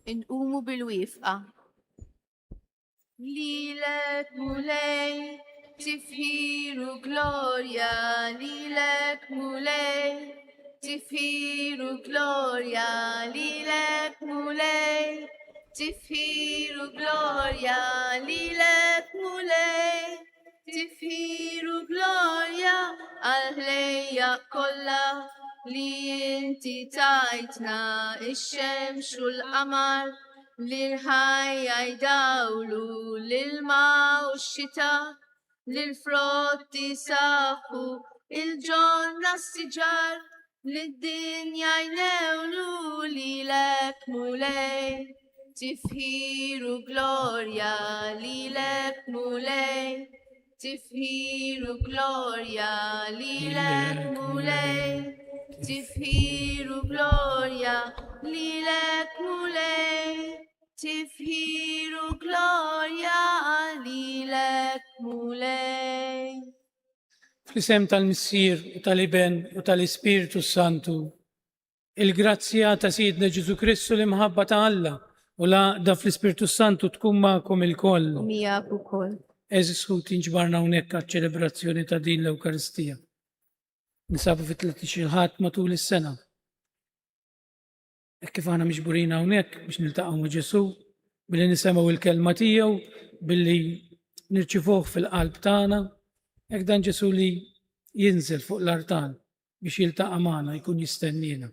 نقوموا بالوفقة. ليلك مولاي تفهير جلوريا، ليلك مولاي تفهير جلوريا، ليلك مولاي تفهير جلوريا، ليلك مولاي تفهير جلوريا. أهلية كلها لي انتي تايتنا الشمس والقمر، للحياة يداولوا للماء والشتاء، للفروت يساقوا الجنة السجار، للدنيا يناولوا. ليلك مولاي تفهير جلوريا، ليلك مولاي تفهير جلوريا، ليلك مولاي تفهير جلوريا، ليلك مولاي تفهير جلوريا، ليلك مولاي. Fl-isem tal-Missier u tal-Iben u tal-Ispiritu Santu, il-grazzja ta' Sidna Ġesu Kristu l-imħabba ta' Alla u da fl-Ispiritu Santu tkun ma'kom il-koll. Miegħek ukoll. Eżis tinġbarna hawnhekk għaċ-ċelebrazzjoni ta' din l-Ewkaristija. Nisabu fit-13 ħadd matul is-sena. Kif aħna miġburina hawnhekk biex niltaqgħu ma' Ġesu, billi nisemgħu il-kelma tiegħu, billi nirċivuh fil-qalb tagħna, hekk dan Ġesu li jinżel fuq l-artan biex jiltaqa' magħna jkun jistennina.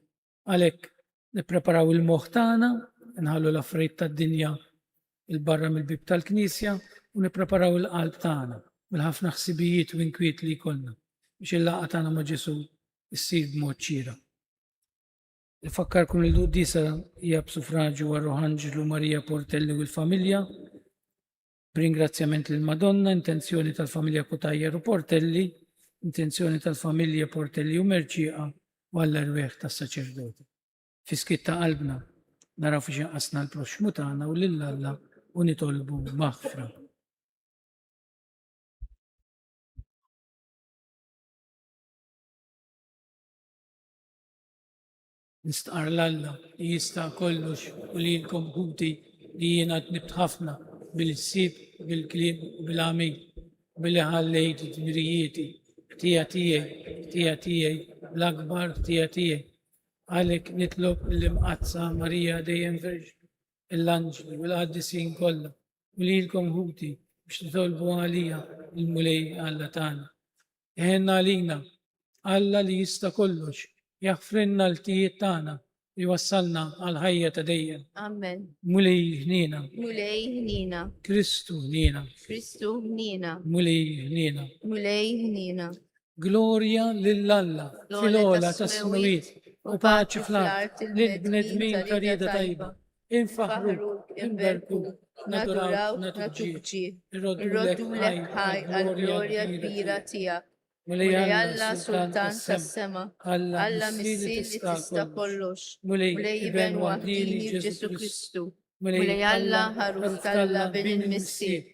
Għalhekk nippreparaw il-moħħ tagħna, nħallu l-affarijiet tad-dinja il-barra mill-bib tal-Knisja u nippreparaw il-qalb tagħna bil-ħafna ħsibijiet u inkwiet li jkollna biex il-laqgħa tagħna ma' Ġesu issir b'mod xieraq. Nfakkarkom li l-Quddisa hija b'suffraġġju Arħanġelu Marija Portelli u l-familja, b'ringrazzjament lil Madonna, intenzjoni tal-familja Kutajjer u Portelli, intenzjoni tal-familja Portelli u Merċieqa u għall-erweħ tas-saċerdoti. Fiskit ta' qalbna naraw fi xinqasna l-proxmu tagħna u lil Alla u nitolbu maħfra. Nistaqar l-Alla li jista' kollox u li jinkom ħuti li jiena tnibt ħafna bil-sib, bil-kliem u bil-għamil, billi ħallejt id-dmirijieti, ħtija tiegħi, l-akbar ħtija tiegħi. Għalhekk nitlob l-imqazza Marija dejjem Verġ, l-anġli u l-qaddisin kollha u li jinkom ħuti biex titolbu għalija il-mulej Alla tagħna. Jeħenna għalina Alla li jista' kollox jaħfrinna l-tijiet tagħna li wassalna għal ħajja ta' dejjem. Amen. Mulej ħnina. Mulej ħnina. Kristu ħnina. Kristu ħnina. Mulej ħnina. Mulej ħnina. Glorja lill-Alla fil-ola ta' smawiet u paċi fl-art lil-bnedmin ta' rieda tajba. Infaħru, inberku, naturaw, natuġġi. Irroddu lek ħaj għal-glorja kbira tiegħek. Mulej Alla Sultan tas-sema, Alla Missier li tista' kollox, Mulej Iben waħdini Ġesu Kristu, Mulej Alla ħaruf tal-Alla bin il-Missier,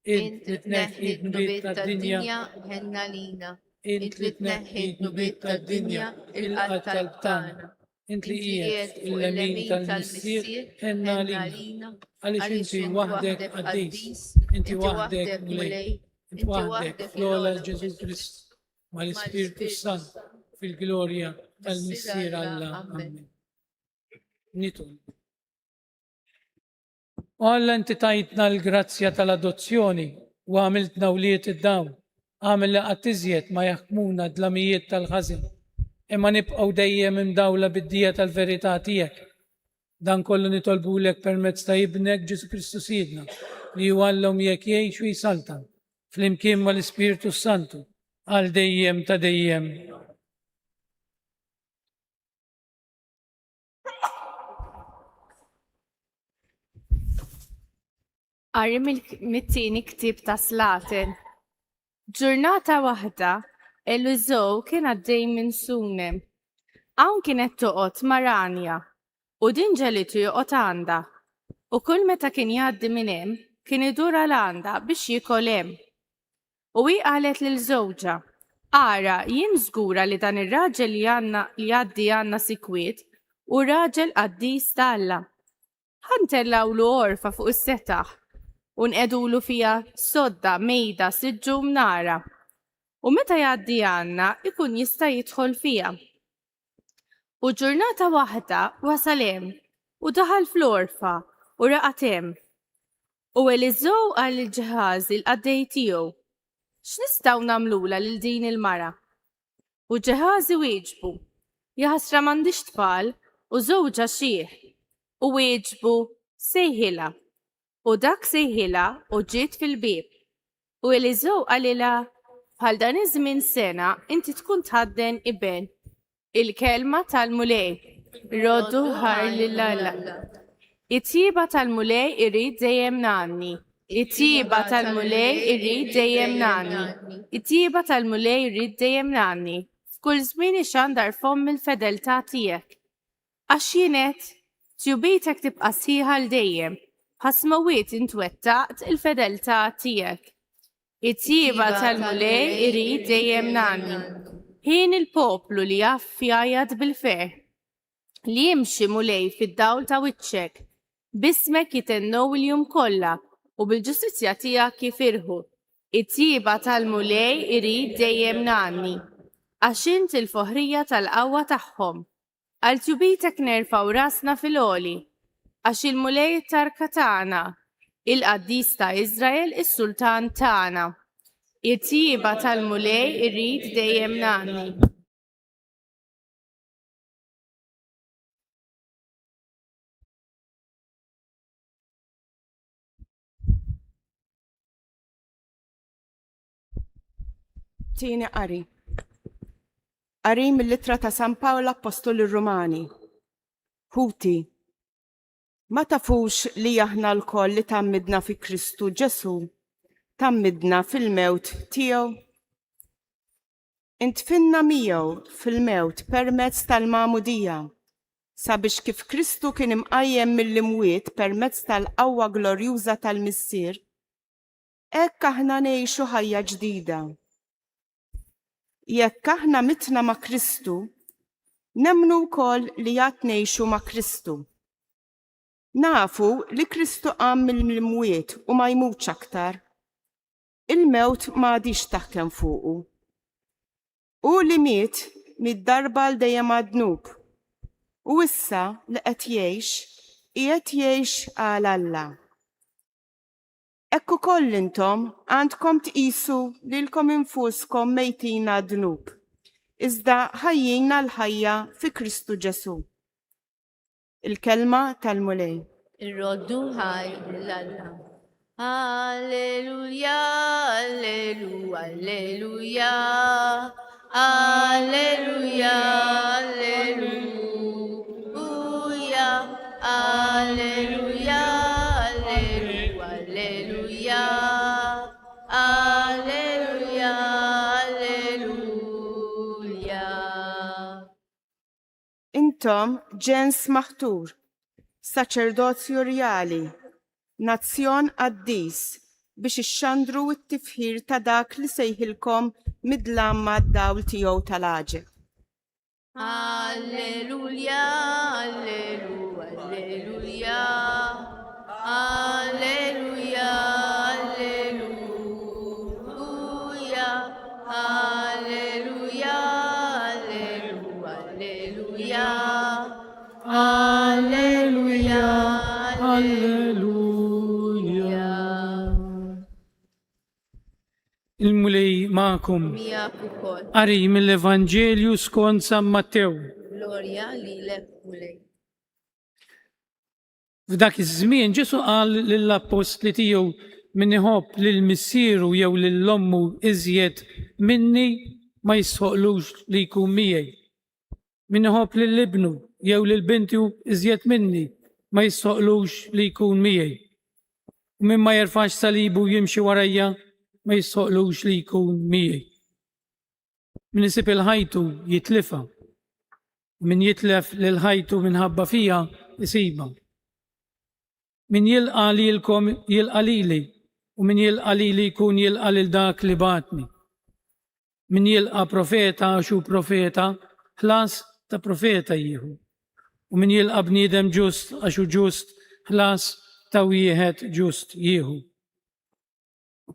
int li tneħħi d-nubiet tad-dinja ħenna lina, int li tneħħi d-nubiet tad-dinja il-qalb tagħna, int li qiegħed il-lemin tal-Missier ħenna lina, għaliex inti waħdek qaddis, inti waħdek Mulej, inti waħdek fl-ola Ġesu Kristu. Ma l-Ispiritu Sant fil-glorja tal-Missier Alla. Amen. Nitul. U Alla inti tajtna l-grazzja tal-adozzjoni u għamiltna wliet id-dawn. Għamil li għattiżiet ma jaħkmuna dlamijiet tal-ħazin. Imma nibqgħu dejjem imdawla bid-dija tal-verità tiegħek. Dan kollu nitolbulek permezz ta' ibnek Ġesu Kristu Sidna li jwallhom jekk jgħix u jisaltan fl-imkien mal-Ispiritu Santu għal dejjem ta' dejjem. Qari mit-tieni ktieb ta' Slatin. Ġurnata waħda, Eliżew kien għaddej minn Sunem. Hawn kienet toqgħod Maranja u din ġelitu joqgħod għandha. U kull meta kien jgħaddi minn hemm kien idur għal għandha biex jikol hemm. U hi qalet lil żewġa, ara jien żgura li dan ir-raġel li għaddi għandna sikwiet u raġel qaddis ta' Alla. ħantellawlu orfa fuq is-setaħ u nqedulu fija sodda mejda siġġum nara. U meta jgħaddi Anna ikun jista' jidħol fija. U ġurnata waħda wasal hemm u daħal fl-orfa u raqat hemm. U Eliżew qal il-Ġeħażi l-qaddej tiegħu: "X'nistgħu nagħmlula lil din il-mara?" U Ġeħażi wieġbu: "Ja ħasra m'għandix tfal u żewġa xieħ." U wieġbu: "Sejħilha." U dak sejħilha u ġiet fil-bieb. U Eliżew qalilha: "Bħal dan iż-żmien sena inti tkun tħadden iben." Il-kelma tal-mulej. Roddu ħar lil-Alla. It-tjiba tal-mulej irrid dejjem nanni. It-tjiba tal-mulej irrid dejjem nanni. It-tjiba tal-mulej irrid dejjem nanni. F'kull żmien ixandar fomm il-fedeltà tiegħek. Għax jienet tjubitek tibqa' sħiħa l dejjem. Ħasmawiet intwettaqt il-fedeltà tiegħek. It-tjiba tal-mulej irrid dejjem nanni. Ħin il-poplu li jaff jgħajjad bil-fer, li jimxi mulej fid-dawl ta' wiċċek, bismek jitennew il-jum kollha u bil-ġustizzja tiegħek jifirħu. It-tjiba tal-mulej irid dejjem nanni, għax int il-foħrija tal-qawwa tagħhom. Għal tjubitek nerfgħu rasna fil-għoli, għax il-mulej tarka tagħna, il-qaddis ta' Iżrael is-sultan tagħna. It-tjiba tal-mulej irrid dejjem nanni. Tieni qari. Qari mill-Littra ta' San Pawla Apostoli Rumani. Ħuti, ma tafux li aħna l-koll li tammidna fi Kristu Ġesu tammidna fil-mewt tiegħu? Intfinna miegħu fil-mewt permezz tal-magħmudija, sabiex kif Kristu kien imqajjem mill-imwiet permezz tal-qawwa glorjuża tal-Missier, hekk aħna ngħixu ħajja ġdida. Jekk aħna mitna ma' Kristu, nemmnu wkoll li għad ngħixu ma' Kristu. Nafu li Kristu qam mill-imwiet u ma jmutx aktar. Il-mewt m'għadix taħkem fuqu. U li miet mid-darba l dejjem għad-dnub. U issa li qed jgħix, qiegħed jgħix għal Alla. Hekk ukoll intom għandkom tqisu lilkom infuskom mejtin għad-dnub, iżda ħajjina l-ħajja fi Kristu Ġesu. Il-kelma tal-mulej. Irroddu ħaj lil-Alla. Alleluja, alleluja, alleluja, alleluja, alleluja, alleluja, alleluja, alleluja, alleluja. Intom ġens maħtur, saċerdozju rjali, nazzjon qaddis biex ixxandru t-tifħir ta' dak li sejħilkom mid-lamma d-dawl tiegħu tal-għaġeb. Alleluja, alleluja, alleluja, alleluja, alleluja, alleluja, alleluja, alleluja, alleluja. Il-mulej ma'kom. Miegħek ukoll. Qari mill-Evanġelju skont San Mattew. Glorja lilek mulej. F'dak iż-żmien Ġesu qal lill-apostli tiegħu min iħobb lill-missieru jew lill-ommu iżjed minni ma jisħoqlux li jkun miegħi. Min iħobb lill-ibnu jew lill-bintu iżjed minni ma jisħoqlux li jkun miegħi. U min ma jerfax salibu jimxi warajja ma jisħoqlux li jkun miegħi. Min isib il-ħajtu jitlifa. Min jitlef lil-ħajtu minħabba fija isiba. Min jilqa lilkom jilqa lili, u min jilqa lili jkun jilqa lil dak li batni. Min jilqa profeta għaxu profeta, ħlas ta' profeta jieħu. U min jilqa bniedem ġust għaxu ġust, ħlas ta' wieħed ġust jieħu.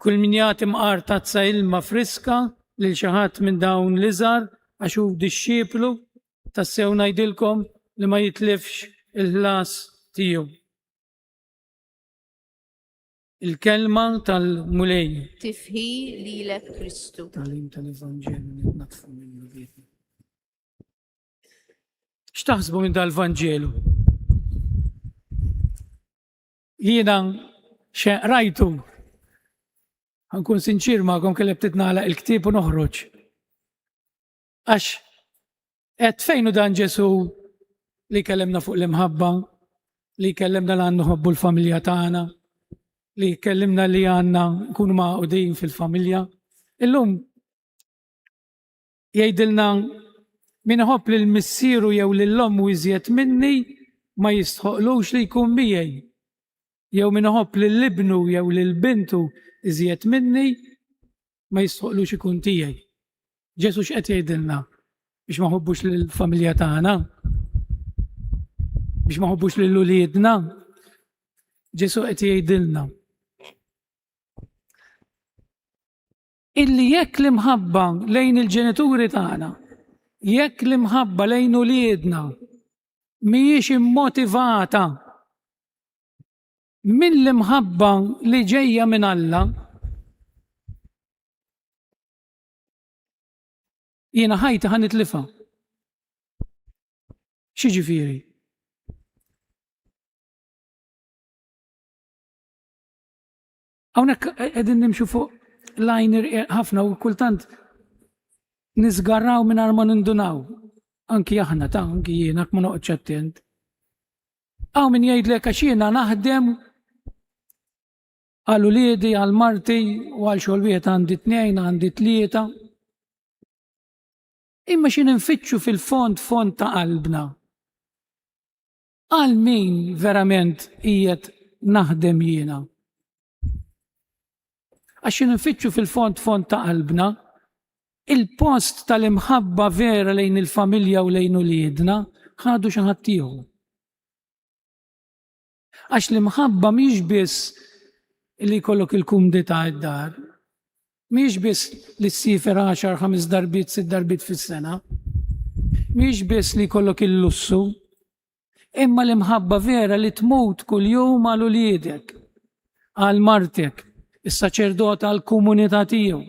Kull min jagħti mqar tazza ilma friska lil xi ħadd minn dawn l-iżgħar għax hu dixxieplu tassew ngħidilkom li ma jitlifx il-ħlas tiegħu. Il-kelma tal-mulej. Tifħi lilek Kristu. Talim tal-Evanġelu natfu minnu vietni. X'taħsbu minn dal-Vanġelu? Jiena rajtu, ħankun sinċir magħkom kelli bdiet nagħlaq il-ktieb u noħroġ. Għax qed fejn hu dan Ġesu li kellemna fuq l-imħabba, li kellemna li għandna nħobbu l-familja tagħna, li kellimna li għandna nkunu maqudin fil-familja. Illum jgħidilna min iħobb lil missieru jew lill-omm iżjed minni ma jistħoqlux li jkun miegħi. Jew min iħobb lill-ibnu jew lill-bintu iżjed minni ma jistħoqlux ikun tiegħi. Ġesu x'qed jgħidilna? Biex ma ħobbux lill-familja tagħna? Biex ma ħobbux lill-uliedna? Ġesu qed jgħidilna illi jekk l-imħabba lejn il-ġenituri tagħna, jekk l-imħabba lejn uliedna mhijiex immotivata mill-imħabba li ġejja minn Alla, jiena ħajti ħanitlifha. X'jiġifieri? Hawnhekk qegħdin nimxu fuq lajner ħafna u kultant nisgarraw mingħajr ma nindunaw. Anki aħna anki jiena ma noqgħodx attent. Hawn min jgħidlek għax jiena naħdem għal uliedi, għal marti u għal xogħol wieħed għandi tnejn, għandi tlieta. Imma xi nfittxu fil-fond ta' qalbna. Għal min verament qiegħed naħdem jiena. Għax nfittxu fil-fond ta' qalbna, il-post tal-imħabba vera lejn il-familja u lejn uliedna ħadu xi ħadd ieħor. Għax l-imħabba mhix biss li jkollok il-kumdità id-dar, mhix biss li ssifer 10, 5 darbit, 6 darbit fis-sena, mhix biss li jkollok il-lussu, imma l-imħabba vera li tmut kuljum għal uliedek, għal martek, is-saċerdot għal komunità tiegħu.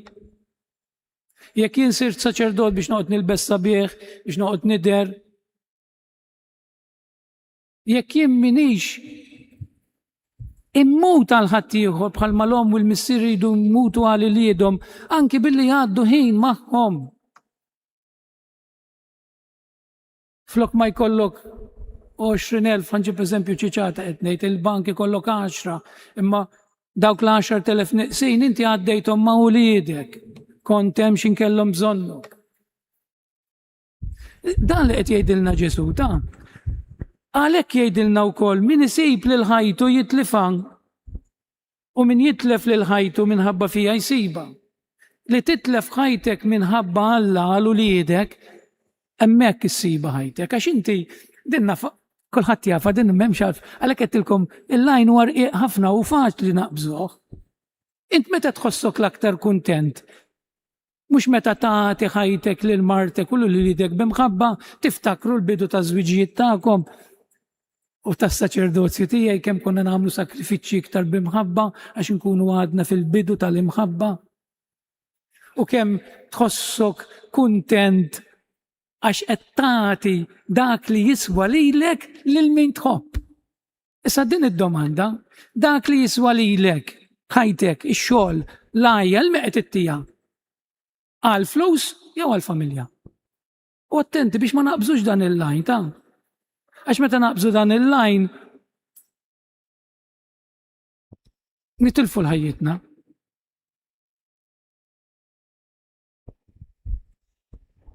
Jekk jien sirt saċerdot biex noqgħod nilbes sabiħ, biex noqgħod nider, jekk jien minix immut għal ħadd ieħor bħalma l-omm u l-missier jridu jmutu għal iliedhom anki billi jgħaddu ħin magħhom. Flok ma jkollok 20,000 ħanġib eżempju ċiċata qed ngħid il-bank ikollok 10, imma dawk l-10,000 neqsin inti għaddejthom ma' uliedek, kont hemm x'inkellhom bżonnok. Dan li qed jgħidilna Ġesu ta' għalhekk jgħidilna wkoll min isib lil ħajtu jitlifha u min jitlef lil ħajtu minħabba fiha jsiba. Li titlef ħajtek minħabba Alla għal uliedek hemmhekk issiba ħajtek għax inti dinna kulħadd jafa din m'hemmx għalf għalhekk qedtilkom il-lajn huwa rqiq ħafna u faċli naqbżuh. Int meta tħossok l-aktar kuntent? Mhux meta tagħti ħajtek lil martek u lil uliedek b'imħabba tiftakru l-bidu ta' żwiġijiet tagħkom u tas-saċerdozju tiegħi kemm konna nagħmlu sakrifiċċji iktar b'imħabba għax inkunu għadna fil-bidu tal-imħabba. U kemm tħossok kuntent għax qed tagħti dak li jiswa lilek lil min tħobb. Issa din id-domanda, dak li jiswa lilek ħajtek, ix-xogħol, l-għajja, l-meqet it-tija. Għal flus jew għal familja. U attenti biex ma naqbżux dan il-lajn ta' għax meta naqbżu dan il-lajn nitilfu l-ħajjitna.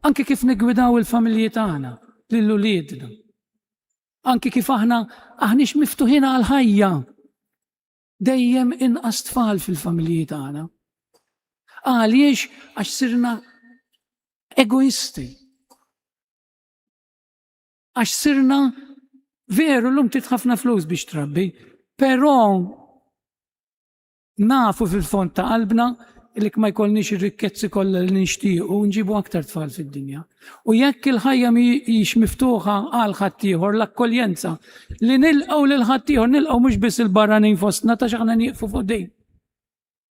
Anke kif nigwidaw il-familji tagħna lil uliedna. Anke kif aħniex miftuħin għal ħajja. Dejjem inqas tfal fil-familji tagħna. Għaliex għax sirna egoisti. Għax sirna Veru l-lum titħafna flus biex trabbi, però nafu fil-fond ta' qalbna li ma jkollniex ir-rikkezzi kollha li nixtiequ u nġibu aktar tfal fid-dinja. U jekk il-ħajja mhijiex miftuħa għal ħaddieħor l-akkoljenza li nilqgħu lil ħaddieħor nilqgħu mhux biss il-barranin fostna ta' x'aħna nieqfu fuq dejn.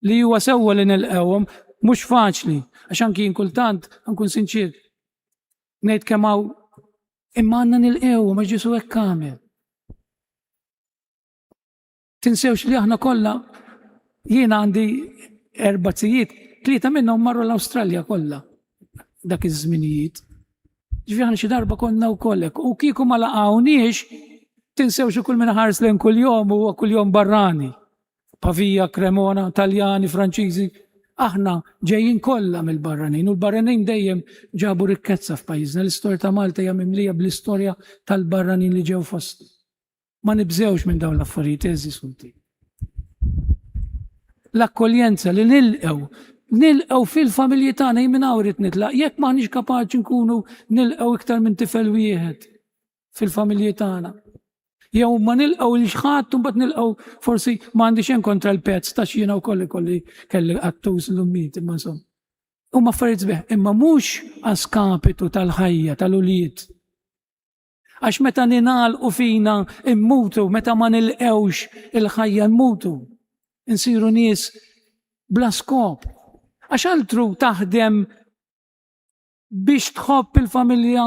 Li huwa sewwa li nilqgħuhom mhux faċli għax anki kultant nkun sinċir ngħid kemm hawn imma għandna nilqgħuhom għax Ġesu hekk għamel. Tinsewx li aħna kollha jiena għandi 4 tzijiet, 3 minnhom marru l-Awstralja kollha dak iż-żminijiet. Ġifieri xi darba konna wkoll hekk u kieku ma laqgħuniex tinsewx kull min ħares lejn kuljum huwa kuljum barrani. Pavija, Cremona, Taljani, Franċiżi, aħna ġejjin kollha mill-barranin u l-barranin dejjem ġabu rikkezza f'pajjiżna. L-istorja ta' Malta hija mimlija bl-istorja tal-barranin li ġew fost. Ma nibżewx minn dawn l-affarijiet eżisti. L-akkoljenza li nilqgħu fil-familji tagħna jien awrit nitlaq, jekk m'aħniex kapaċi nkunu nilqgħu iktar minn tifel wieħed fil-familji tagħna. Jew ma nilqgħu l xħadd u mbagħad nilqgħu forsi m'għandix hemm kontra l-pets ta' jiena wkoll kelli attus l-ummiet imma insomma. Huma affarijiet sbieħ, imma mhux għaskapitu tal-ħajja tal-ulied. Għax meta ninagħlqu fina immutu, meta ma nilqgħux il-ħajja nmutu. Insiru nies bla skop. Għax altru taħdem biex tħobb il-familja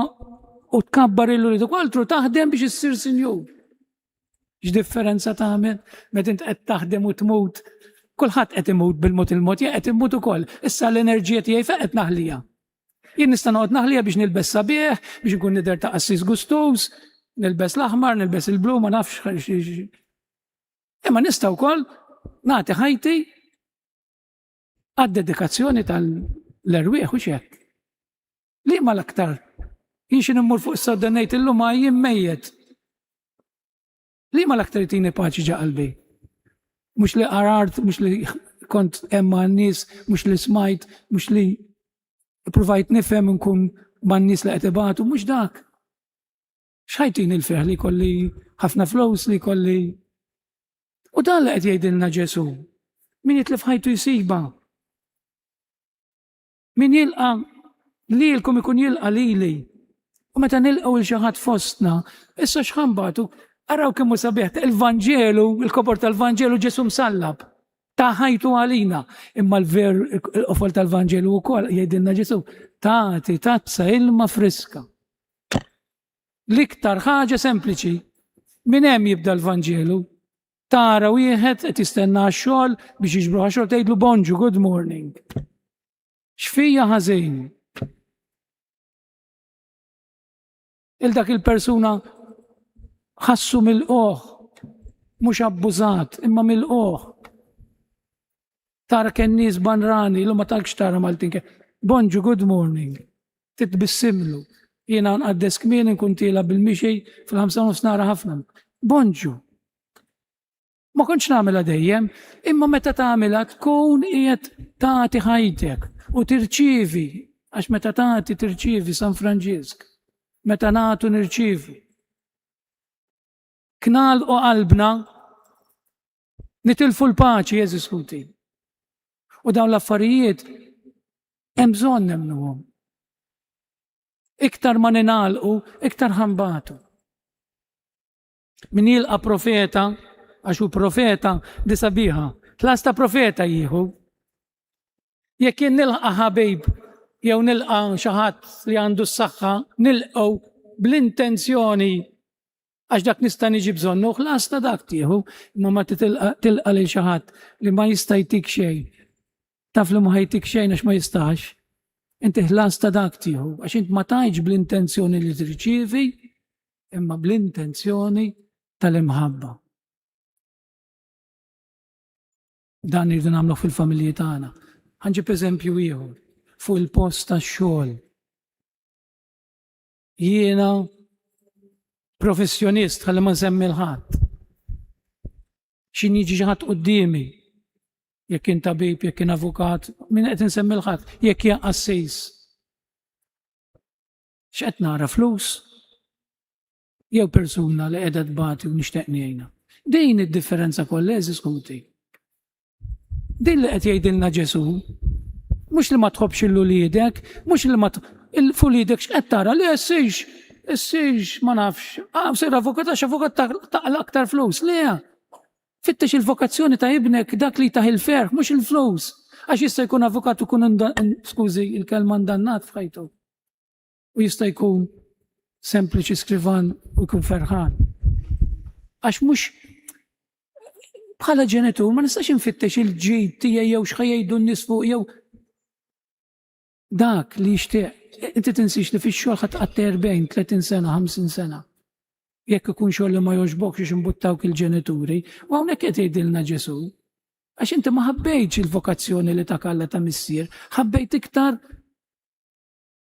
u tkabbar il-ulied, u altru taħdem biex issir sinjur. X'differenza tagħmel meta int qed taħdem u tmut. Kulħadd qed imut bil-mod il-mod, qed immut ukoll. Issa l-enerġija tiegħi fejn qed naħlija. Jien nista' noqgħod naħlija biex nilbes sabiħ, biex ikun nidher ta' qassis gustus, nilbes l-aħmar, nilbes il-blu, ma nafx. Imma nista' wkoll nagħti ħajti għad-dedikazzjoni tal-erwieħ u x'hekk. Li ma l-aktar jien xi immur fuq is-sadda ngħid illum ma jien mejjed. Li ma l-aktar jtini paċi ġa qalbi. Mhux li qarart, mhux li kont hemm man-nies, mhux li smajt, mhux li provajt nifhem nkun man-nies li qed ibatu, mhux dak. X'ħajtini l-ferħ li kolli ħafna flus li kolli. U dan li qed jgħidilna Ġesu. Min jitlef ħajtu jsiba. Min jilqa' lilkom ikun jilqa' lili. U meta nilqgħu il xi ħadd fostna, issa x'ħambatu, araw kemm hu sabiħ il-Vanġelu, il-kopor tal-Vanġelu Ġesu msallab. Ta' ħajtu għalina. Imma l-qofol tal-Vanġelu wkoll jgħidilna Ġesu, tagħti tazza ilma friska. L-iktar ħaġa sempliċi, minn hemm jibda l-Vanġelu. Tara wieħed qed jistenna x-xogħol biex jiġbruha xogħol tgħidlu bonġu, good morning. X'fija ħażin. Il-dak il-persuna ħassu mill-qoħ, mhux abbużat, imma mill-qoħ. Tara kien nies banrani, l ma talkx tara Maltin. Bonġu, good morning. Titbissimlu. Jiena nqaddes kmieni nkun tiela bil-mixej fil-5 nara ħafna. Bonġu. Ma kontx nagħmilha dejjem, imma meta tagħmilha tkun qiegħed tagħti ħajtek u tirċievi, għax meta tagħti tirċievi San Franġisk. Meta nagħtu nirċievu. Knalqu qalbna nitilfu l-paċi jeżiskuti. U dawn l-affarijiet hemm bżonn nemmnuhom. Iktar ma ninalqu, iktar ħambatu. Min jilqa' profeta, għax hu profeta di sabiħa, tlasta profeta jieħu. Jekk jien nilqa' ħabib jew nilqa' xi ħadd li għandu s-saħħa, nilqgħu bl-intenzjoni għax dak nista' niġi bżonnu, ħlas ta' dak tieħu, imma ma tilqa' lil xi ħadd li ma jista' jtik xejn. Taf li ma ħajtik xejn għax ma jistax. Inti ħlas ta' dak tieħu, għax int ma tajġ bl-intenzjoni li tirċievi, imma bl-intenzjoni tal-imħabba. Dan irridu nagħmlu fil-familji tagħna. Ħanġib eżempju ieħor fuq il-post tax-xogħol. Jiena professjonist ħalli ma nsemmi l-ħadd. X'in jiġi xi ħadd qudiemi, jekk kien tabib, jekk kien avukat, min qed insemmi l-ħadd, jekk hija qassis. X'qed nara flus? jew persuna li qiegħda tbati u nixtieq ngħinha. Din id-differenza kollha eżiskuti. Din li qed jgħidilna Ġesu, mhux li ma tħobbx il-ulidek, mhux li ma il-fulidek x'qed tara li issirx ma nafx, sir avukat għax avukat taqla aktar flus, le. Fittex il-vokazzjoni ta' ibnek dak li taħ il-ferħ, mhux il-flus. Għax jista' jkun avukat u kun skużi il-kelma ndannat f'ħajtu. U jista' jkun sempliċi skrivan u jkun ferħan. Għax mhux bħala ġenitur ma nistax infittex il-ġid tiegħi jew x'ħajjgħidu n-nies fuq jew dak li jixtieq. Inti tinsix li fix-xogħol ħadd qatt 40, 30 sena, 50 sena. Jekk ikun xogħol li ma jogħġbokx biex imbuttawk il-ġenituri, u hawnhekk qed jgħidilna Ġesu. Għax inti ma ħabbejtx il-vokazzjoni li takalla ta' missier, ħabbejt iktar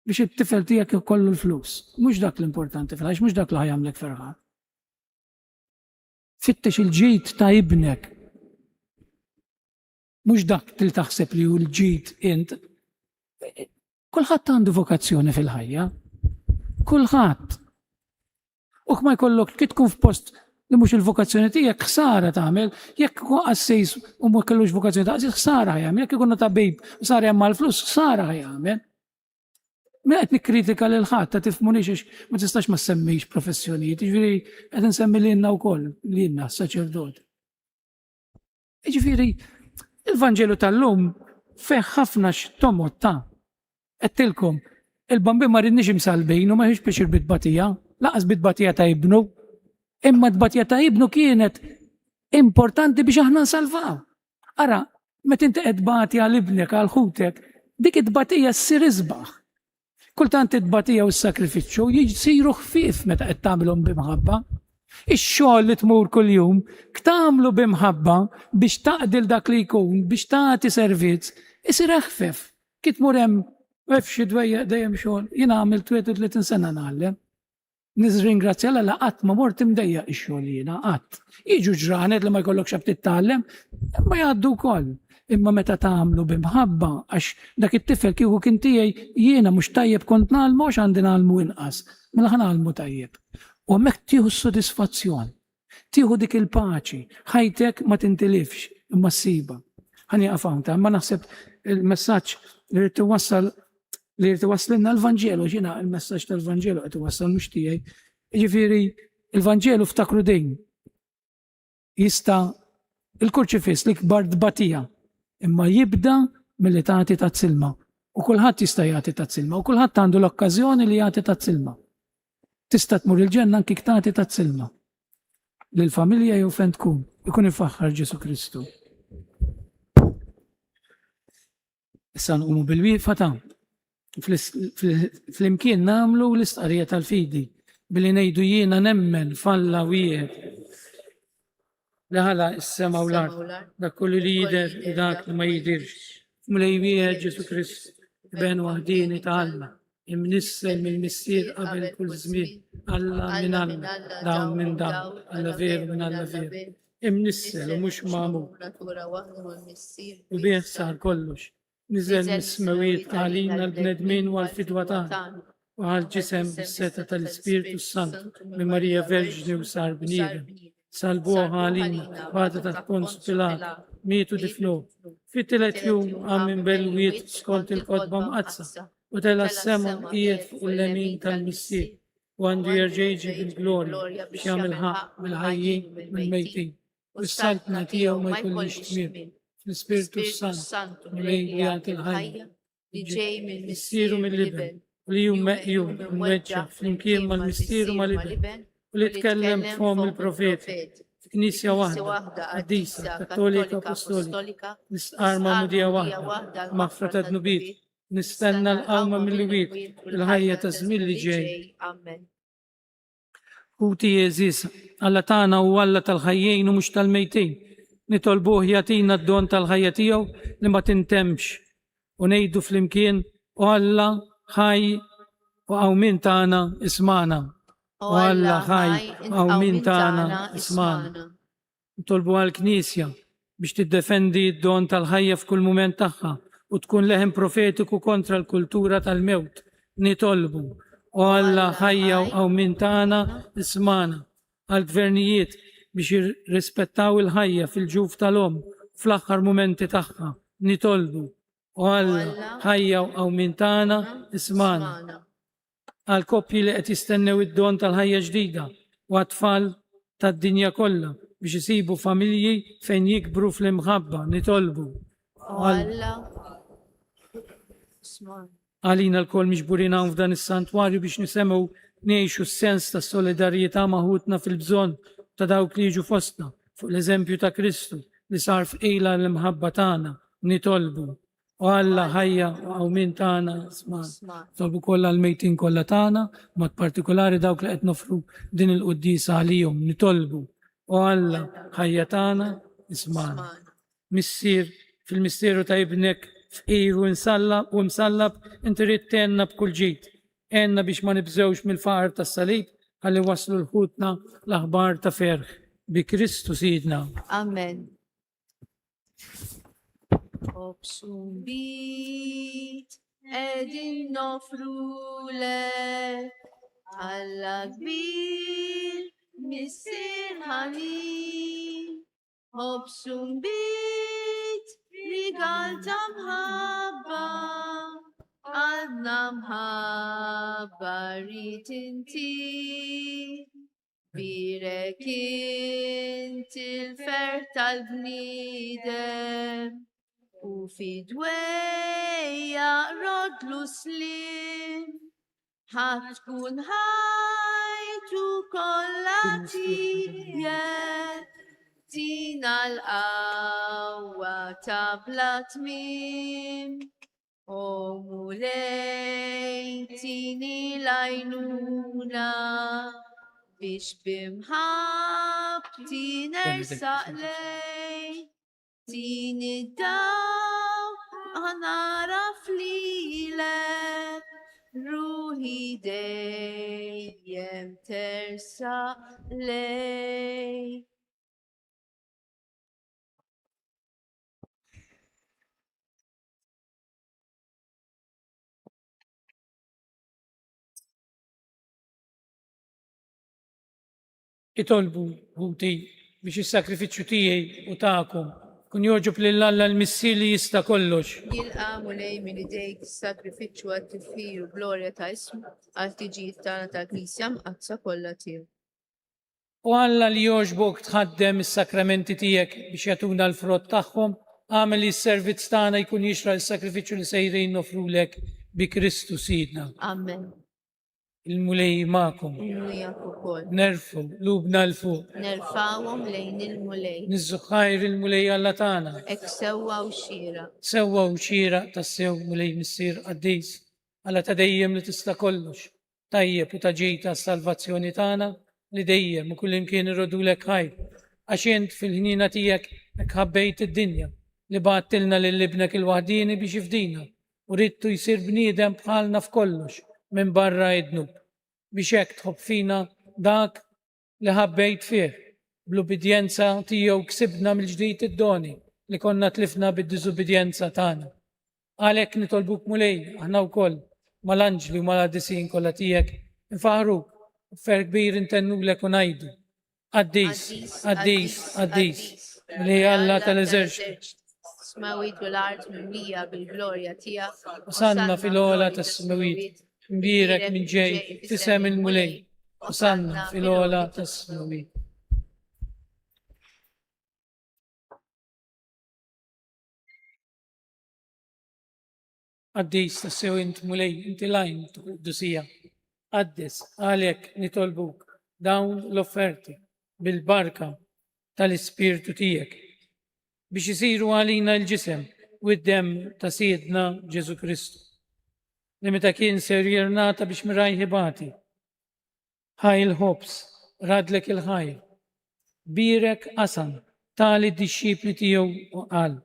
biex it-tifel tiegħek ikollu l-flus. Mhux dak l-importanti fil-ħajx, mhux dak li ħajamlek ferħan. Fittex il-ġid ta' ibnek. Mhux dak li taħseb li hu l-ġid int. Kulħadd għandu vokazzjoni fil-ħajja. Kulħadd. U ma jkollok kif tkun f'post li mhux il-vokazzjoni tiegħek ħsara tagħmel, jekk ikun qassejs u ma kellux vokazzjoni tagħmel, ħsara ħajamel, jekk ikun ta' bejb sar hemm mal-flus, ħsara ħajamel. Min qed nikkritika lil ħadd ta' tifhmunix għax ma tistax ma semmix professjonijiet, jiġifieri qed insemmi lilna wkoll lilna saċerdot. Jiġifieri il-Vanġelu tal-lum fih ħafna x'tomot ta' qedtilkom il-bambi ma ridniex imsalbejn u ma ħiex biex il-bitbatija, laqas bitbatija ta' ibnu, imma tbatija ta' ibnu kienet importanti biex aħna nsalvaw. Ara, meta inti qed tbati għal ibnek għal ħutek, dik it-tbatija ssir isbaħ. Kultant it-tbatija u s-sakrifiċċju jisiru ħfief meta qed tagħmilhom bimħabba. Ix-xogħol li tmur kuljum ktamlu bimħabba biex taqdil dak li jkun, biex tagħti servizz, isir ħfef. Kif tmur hemm f'xi dejjem xogħol, jien għamilt 30 sena nagħllem. Nizringrazzja la qatt ma mort imdejjaq ix-xogħol jiena qatt. Jiġu ġranet li ma jkollokx xab titgħallem, ma jgħaddu wkoll. Imma meta tagħmlu bimħabba għax dak it-tifel kieku kien tiegħi jiena mhux tajjeb kont nagħlmu għax għandi nagħlmu inqas. Mela ħa nagħlmu tajjeb. U hemmhekk tieħu s-sodisfazzjon. Tieħu dik il-paċi. Ħajtek ma tintilifx imma ssiba. Ħani qafawta, imma naħseb il-messaġġ li rrid iwassal li rrid iwasslilna l-Vanġelu, ġina il-messaġġ tal-Vanġelu qed iwassal mhux tiegħi. Jiġifieri il-Vanġelu ftakru dejn jista' il-kurċifiss l-ikbar dbatija imma jibda milli tagħti tazzilma. U kulħadd jista' jagħti tazzilma u kulħadd għandu l-okkażjoni li jagħti tazzilma. Tista' tmur il-ġenna anke tagħti tazzilma. Lill-familja jew fejn tkun, ikun ifaħħar Ġesu Kristu. Issa nqumu bil-wieqfa ta' fl-imkien namlu l-istqarrija tal-fidi billi ngħidu jiena nemmen falla wieħed li ħala s-sema u l-art dak kollu li jidher u dak li ma jidirx. Mulej wieħed Ġesu Krist ben waħdini ta' Alla imnissel mill-missier qabel kull żmien Alla minn Alla dawn minn dawn Alla veru minn Alla veru imnissel u mhux magħmul u bih sar kollox. Niżel mis-smawiet għalina l-bnedmin u għal-fidwa tagħna u għal-ġisem bis-seta tal-Ispiritu Sant minn Marija Verġni u sar bniedem. Salbuha għalina għadha ta' Ponz Pilat, mietu difnu. Fit-tielet jum għammin bel-wiet skont il-kodba mqazza u tela s-sema qiegħed fuq il-lemin tal-missier u għandu jerġa' jiġi bil-glorja biex jagħmel ħaq mill-ħajjin mill-mejtin. U s-saltna tiegħu ma jkollix tmiem. L-Spiritu Sant, mulej li għat il-ħajja, li ġej mill-missiru mill-liben, u li jum meqjum, mweġġa, fl-imkien mal-missiru mal-liben, u li tkellem f'hom il-profeti, f'Knisja waħda, Qaddisa, Kattolika Apostolika, nistqarma mudija waħda, maħfra ta' dnubit, nistenna l-qawma mill-wiet, il-ħajja ta' żmien li ġej. Kuti Jeżis, Alla tagħna u Alla tal-ħajjejn u mhux tal-mejtejn. Nitolbuh jagħtina d-don tal-ħajja tiegħu li ma tintemx u ngħidu flimkien u Alla ħaj u għawmin tagħna ismana. U Alla ħaj u għawmin tagħna ismana. Nitolbu għall-Knisja biex tiddefendi d-don tal-ħajja f'kull mument tagħha u tkun leħen profetiku kontra l-kultura tal-mewt. Nitolbu O Alla ħajja u awmintana ismana. Għal-gvernijiet biex jirrispettaw il-ħajja fil-ġuf tal-om fl-aħħar momenti tagħha nitolbu. O Alla ħajja u awmintana ismana. Għal-koppji li qed jistennew id-don tal-ħajja ġdida u għat-tfal tad-dinja kollha biex isibu familji fejn jikbru fl-imħabba nitolbu. O Alla, isman. Għalina l-kol miġburin hawn f'dan is-santwarju biex nisemgħu ngħixu s-sens ta' solidarjetà maħutna fil-bżonn ta' dawk li jiġu fostna fuq l-eżempju ta' Kristu li sar f'qila l-imħabba tagħna nitolbu. O Alla ħajja u awmin tagħna isman. Tolbu kollha l-mejtin kollha tagħna, mod partikolari dawk li qed nofru din il-qudiesa għalihom nitolbu. O Alla ħajja tagħna isman. Missier fil-misteru ta' ibnek f'qir u msallab inti rid tenna b'kull ġid. Enna biex ma nibżewx mill-faqar tas-salib ħalli waslu l-ħutna l-aħbar ta' ferħ bi Kristu Sidna. Amen. Obsum bit edin nofrulek Alla kbir missir ħanin. Obsum bit rigal tamħabba għadna mħabba rrit inti. Birek inti l-fer tal-bnidem u fidwejja rodlu slim ħatkun ħajtu kollha tiegħek tina l-qawwa ta' bla tmiem. O mulej tini l-għajnuna biex bimħabti nersaq lej. Tini daw għanaraf lilek ruħi dejjem tersaq lej. Itolbu ħuti biex is-sakrifiċċju tiegħi u tagħkom kun joġob lil Alla l-Missier li jista' kollox. Jilqa mulej minn idejk sakrifiċċju għat-tifir u glorja ta' ismu għal-tiġijiet tagħna tal-Knisja mqazza kollha tiegħu. U Alla li joġbok tħaddem is-sakramenti tiegħek biex jagħtuna l-frott tagħhom, għamel li s-servizz tagħna jkun jixra l-sakrifiċċju li sejrin nofrulek bi Kristu Sidna. Amen. Il-mulej ma'kom. Nujak ukoll. Nerfu lubna l-fuq. Nerfawhom lejn il-mulej. Nizzuħajr il-mulej Alla tagħna. Ek sewwa u xira. Sewwa u xira tas-sew mulej missier qaddis Alla ta' dejjem li tista' kollox. Tajjeb u ta' ġejta s-salvazzjoni tagħna li dejjem u kull imkien irrodulek ħajr. Għax int fil-ħnina tiegħek hekk ħabbejt id-dinja li bagħtilna lil ibnek il-waħdini biex jifdina u ridtu jsir bniedem bħalna f'kollox minn barra id-dnub biex hekk tħobb fina dak li ħabbejt fih bl-ubidjenza tiegħu ksibna mill-ġdid id-doni li konna tlifna bid-diżubidjenza tagħna. Għalhekk nitolbuk mulej aħna wkoll mal-anġli u mal-qaddisin kollha tiegħek infaħruk fer kbir intennulek u ngħidu. Qaddis, qaddis, qaddis, li Alla tal-eżerċitu. Smawit u l-art mimlija bil-glorja tiegħek. Osanna fil-ola tas-smawit. Mbirek minn ġej fisem il-mulej. Osanna fil-ola tas-smawit. Għaddis tassew int mulej, inti lajn tuqdusija. Għaddis għalek nitolbuk dawn l-offerti bil-barka tal-Ispirtu tijek biex isiru għalina l-ġisem u d-dem ta' Sidna Ġesu Kristu. Li meta kien ser jirnata biex mirajħibati. Ħajl ħobs, radlek il-ħajl. Birek qasan tali d-disċipli tiegħu u qal.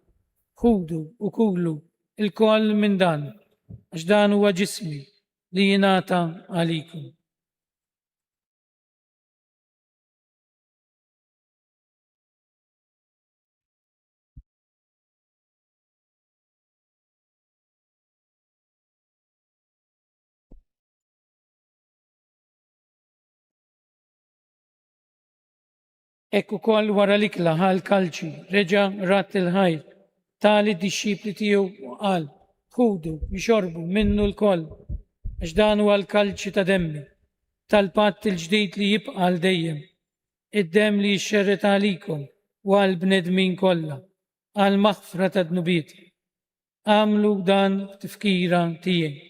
Ħudu u kulu il-koll minn dan, għax dan huwa ġismi li jingħata għalikum. Ekku koll wara l-ikla ħal kalċi, reġa rat il-ħajr, tali d-disċipli tiegħu qal, ħudu jxorbu minnu l-koll, għax dan huwa l-kalċi ta' demmi, tal-patt il-ġdid li jibqa' għal dejjem, id-dem li jxerret għalikom u għal bnedmin kollha, għal maħfra ta' dnubiet. Għamlu dan tifkira tiegħi.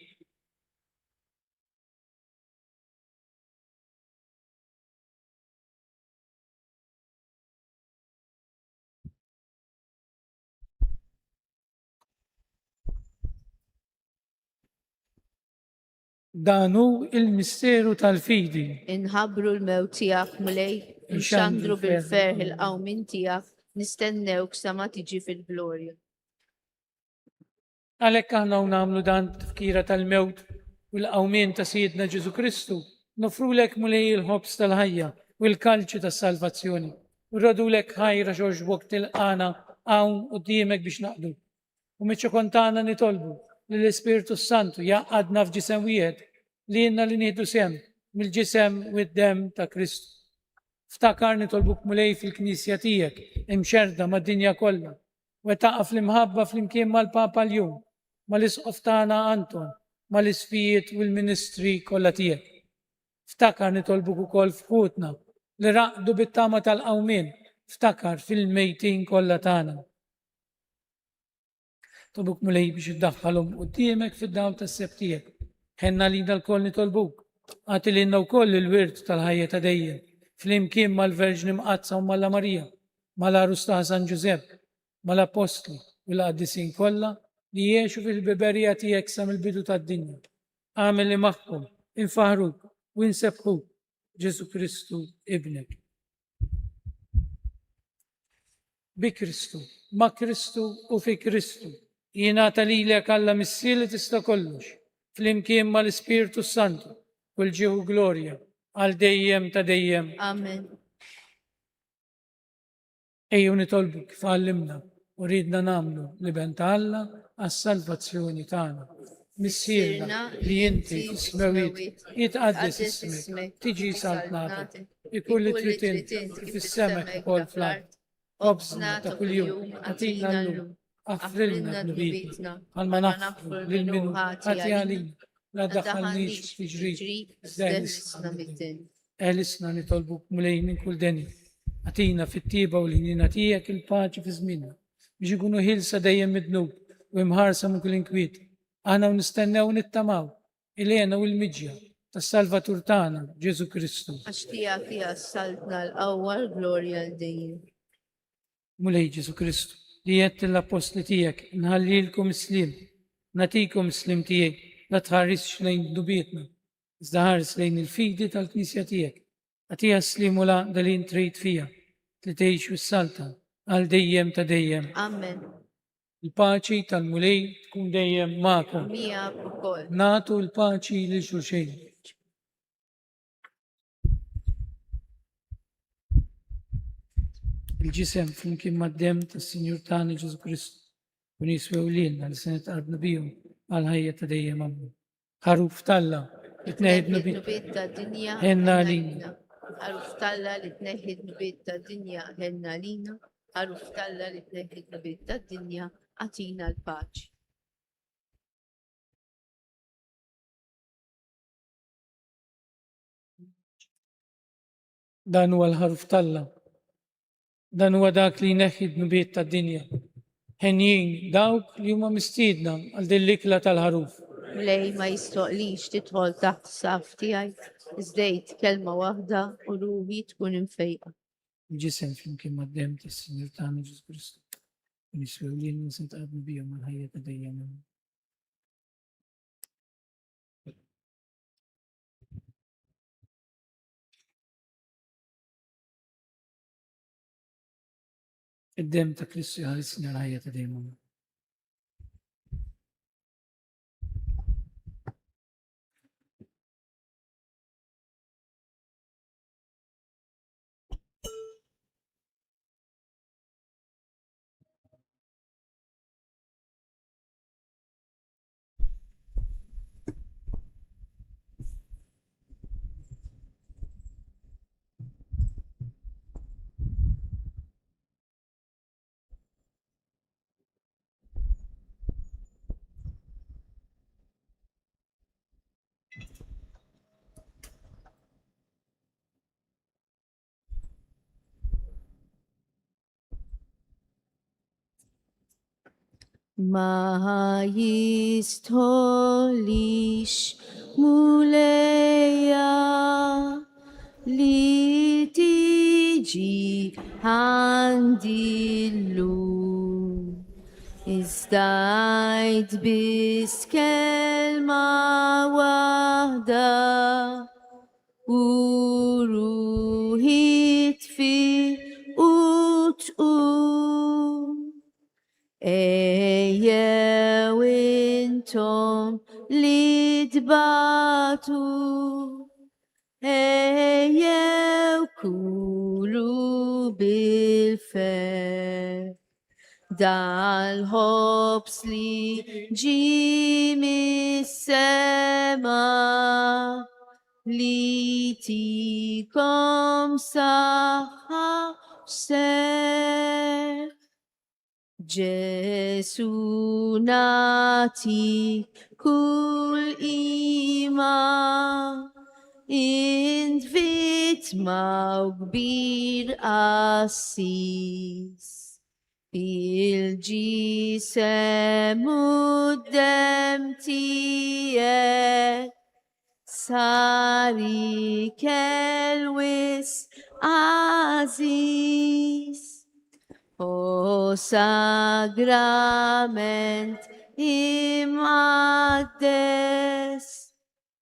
Danu il-misteru tal-fidi. Inħabru l-mewt tiegħek mulej, inxandru bil-ferħ il-qawmin tiegħek, nistennewk sa ma tiġi fil-glorja. Għalhekk aħna nagħmlu dan tifkira tal-mewt u l-qawmien ta' Siedna Ġesu Kristu, nofrulek mulej il-ħobs tal-ħajja u l-kalċi tas-salvazzjoni. U rradulek ħajra xorġbok tilqana hawn quddiemek biex naqdu. U miċċu kontana nitolbu li l-Ispiritu Santu jaqadna f'ġisem wieħed li jenna li nieħdu sem mill-ġisem u d-dem ta' Kristu. Ftakar nitolbuk mulej fil-Knisja tiegħek imxerda mad-dinja kollha u taqaf l-imħabba fl-imkien mal-Papa l-jum, mal-Isqof tagħna Anton, mal-isfijiet u l-ministri kollha tiegħek. Ftakar nitolbuk ukoll f'ħutna li raqdu bit-tama tal-qawmien, ftakar fil-mejtin kollha tagħna. Tolbuk mulej biex iddaħħalhom quddiemek fid-dawl tas-seb tiegħek. Ħenna li dal-koll nitolbuk, għati li wkoll il-wirt tal-ħajja ta' dejjem, fl-imkien mal-Verġni Mqazza u malla Marija, mal-Arus ta' San Ġusepp, mal-Apostli u l-qaddisin kollha li jiexu fil-biberija tiegħek sa mill-bidu tad-dinja. Għamel li magħhom, infaħruk u insebħuk Ġesu Kristu ibnek. Bi Kristu, ma' Kristu u fi Kristu, jingħata lilek Alla missier li tista' kollox, fl-imkien mal-Ispiritu Santu, u l-ġieħu glorja, għal dejjem ta' dejjem. Amen. Ejju nitolbu kif għallimna u ridna namlu li benta Alla għas-salvazzjoni tagħna. Missierna li inti ismewit, jitqaddis ismek, tiġi saltnata, ikun li trid inti kif is-semek ukoll fl-art. Obsna ta' kuljum, għatina llum, għaffrilna d-nubitna, għal-ma naħfru l-minu ħati għalina, la daħħalniex fi ġrid, zdeħlisna mid-din. Eħlisna nitolbuk mulej minn kull deni, għatina fit-tiba u l-ħinina tijak il-paċi fi żminna, biex ikunu ħilsa dejjem mid-nub u imħarsa minn kull inkwiet. Aħna nistennew nittamaw il-għena u l-midġja tas-Salvatur tagħna Ġesu Kristu. Għax tiegħek hija saltna l-qawwa l-glorja l-dejjem. Mulej Ġesu Kristu, li jett l-apostli tijak, nħallilkom islim, natikom islim tijak, la tħarrisx lejn dubietna, iżda ħares lejn il-fidi tal-Knisja tijak, għatija slim u la dalin trejt fija, li teħx u s-salta, għal dejjem ta' dejjem. Amen. Il-paċi tal-mulej tkun dejjem ma'kom. Mija ukoll. Natu il-paċi li xulxejn. Il-ġisem flimkien mad-dem tas-Sinjur tagħna Ġesu Kristu u niswew lilna li se nitqarbna bihom għal ħajja ta' dejjem amen. Ħaruf talla li tneħħid Nubiet ta' dinja ħenna lina. Ħaruf talla li tneħħid nubiet ta' dinja ħenna lina. Ħaruf talla li tneħħid nubiet ta' dinja għatina l-paċi. Dan huwa l-ħaruf talla. Dan huwa dak li jneħħi d-nubiet tad-dinja. Ħenjin dawk li huma mistiedna għal din l-ikla tal-ħaruf. Lej ma jistoqlix tidħol taħt saf tiegħi, iżdejt kelma waħda u ruħi tkun imfejqa. Il-ġisem flimkien mad-dem tas-Sinjur tagħna Ġesu Kristu. U niswew lilna se nitqarbna bihom għal ħajja ta' dejjem amen. Id-dem ta' Kristu jħarisna l-ħajja ta' dejjem amen. מה יסתוליש מוליה ליטיג'י הנדילו ازدايد بس كلمة واحدة وروحي في وتقوم ايه وانتم اللي تبعتوا ايه وكلوا بالفعل دال هوبسلي جيمي السما ليتيكم ساحا سير جيسو ناتي كل إيمان إن فيت موكبير أسيس الجسم الدمتية ساري كالوس عزيز O sacrament imades,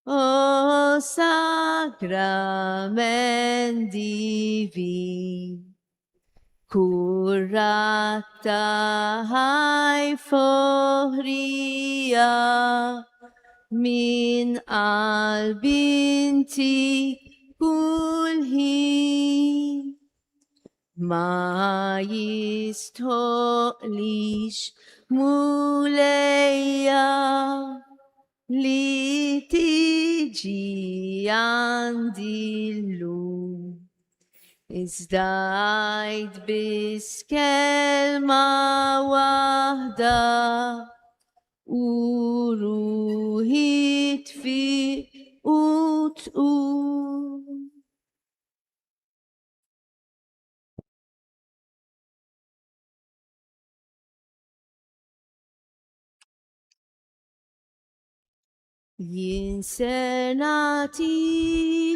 O sacrament divin. Curata hai fohria min albinti kulhin. ما يستقليش مولايا لتيجي عندي اللوم ازدايد بس كلمة واحدة وروحي تفي وتقوم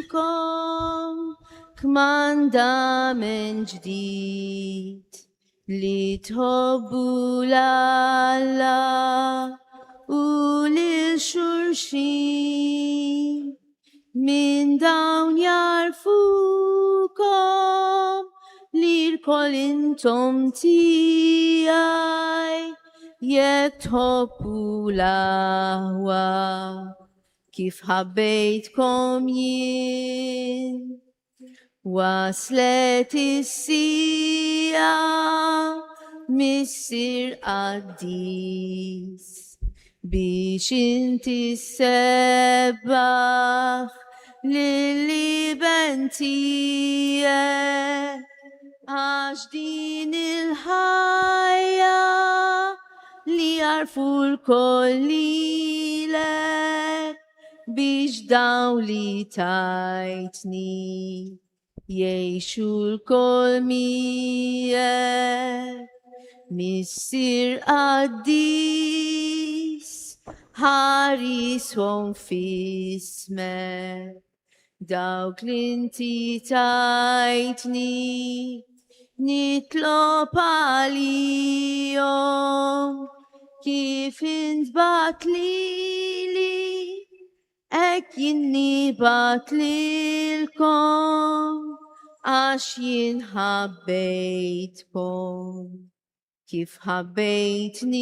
ينسناتيكم كماندا من جديد لتهبوا لالا وللشرشين من داون يعرفوكم للكل انتم تياي يكتبوا لهوا كيف حبيتكم ين وصلت السيا مصير قديس بيش انت السباح للي بنتيه عاشدين الحياة ليعرفوا الكل لك بيش داولي تايتني يشو الكل مية مصير قديس حارس هم في اسمك داوك لنتي تايتني نطلب عليهم كيف انت باتليلي اكني باتليلكم عشان حبيتكم كيف حبيتني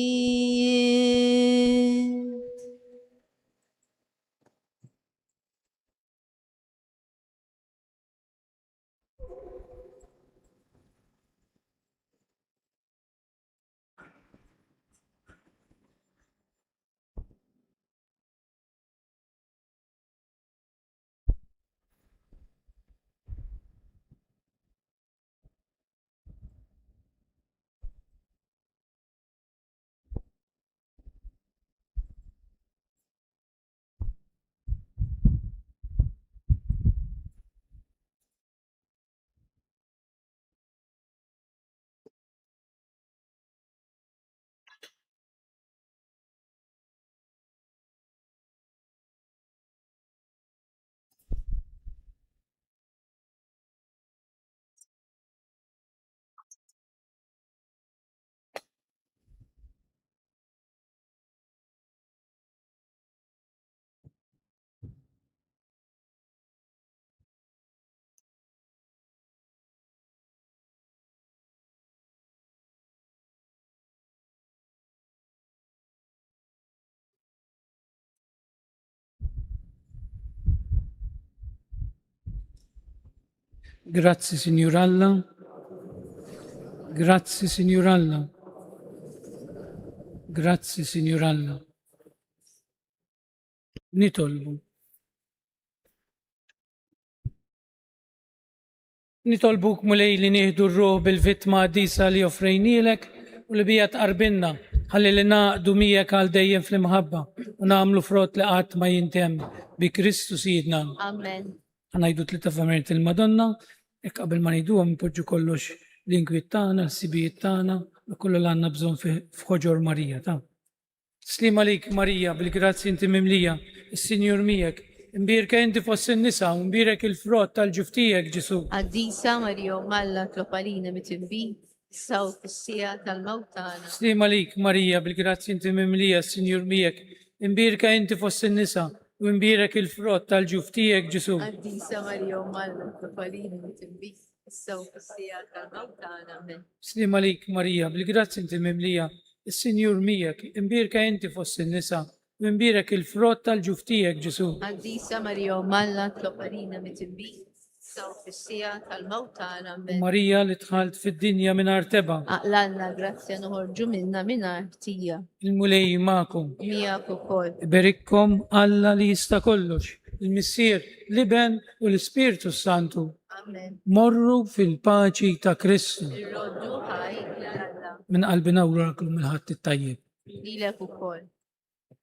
Grazzi, Signor Alla. Grazzi, Signor Alla. Grazzi, Signor Alla. Nitolbuk mulej li nieħdu r-ruħ bil-vittma disa li offrejnilek u li bija tqarbilna ħalli li naqdu miegħek għal dejjem fl-imħabba u nagħmlu frott li qatt ma jintemm bi Kristu Sidna. Amen. Għanajdu tlita f'Amerti il-Madonna, ek qabel ma ngħidu għam poġġu kollox l-inkwiet tagħna, l-sibijiet tagħna, u kollu l-għandna bżonn f'ħoġor Marija ta'. Slim għalik Marija, bil-grazzi inti mimlija, is-Sinjur miegħek, imbirka inti fost in-nisa u mbirek il-frott tal-ġuftijek Ġesu. Għaddisa Marija Malla Tlopalina mitimbi, saw fissija tal-mawt tagħna. Slim għalik Marija, bil-grazzi inti mimlija, is-Sinjur miegħek, imbirka inti fost in-nisa u mbirek il-frott tal-ġuftijek Ġesu. Għaddisa Marija Malla Tlopalina mitimbi, saw fissija tal-mawt tagħna. Amen. Slim għalik Marija, bil-grazzi inti mimlija, is-Sinjur miegħek, imbirka inti fost in-nisa u mbirek il-frott tal-ġuftijek Ġesu. Għaddisa Marija Malla Tlopalina mitimbi, saw fissija tal-mawt tagħna. Amen. Marija li tħalt fid-dinja mingħajr teba, Aqlalna grazzja noħorġu minna mingħajr ħtija. il-mulej magħkom. Miegħek ukoll. Berikkom Alla li jista' kollox, il-Missier, l-Iben u l-Ispirtu Santu. Amen. Morru fil-paċi ta' Kristu. Irroddu ħaj l-Alla. Min qalbina wraklum il-ħadd it-tajjeb. Lilek ukoll.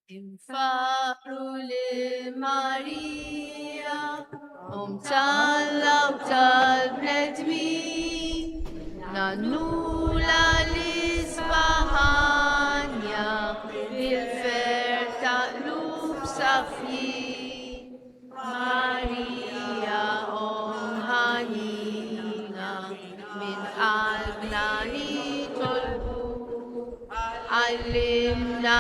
Infaqru li Marija, talla u tal-bnedmin, nannula l-isbahanja, bil-fer taqlub safjin. Marija ħanina, min qalbna nitolbu, għallimna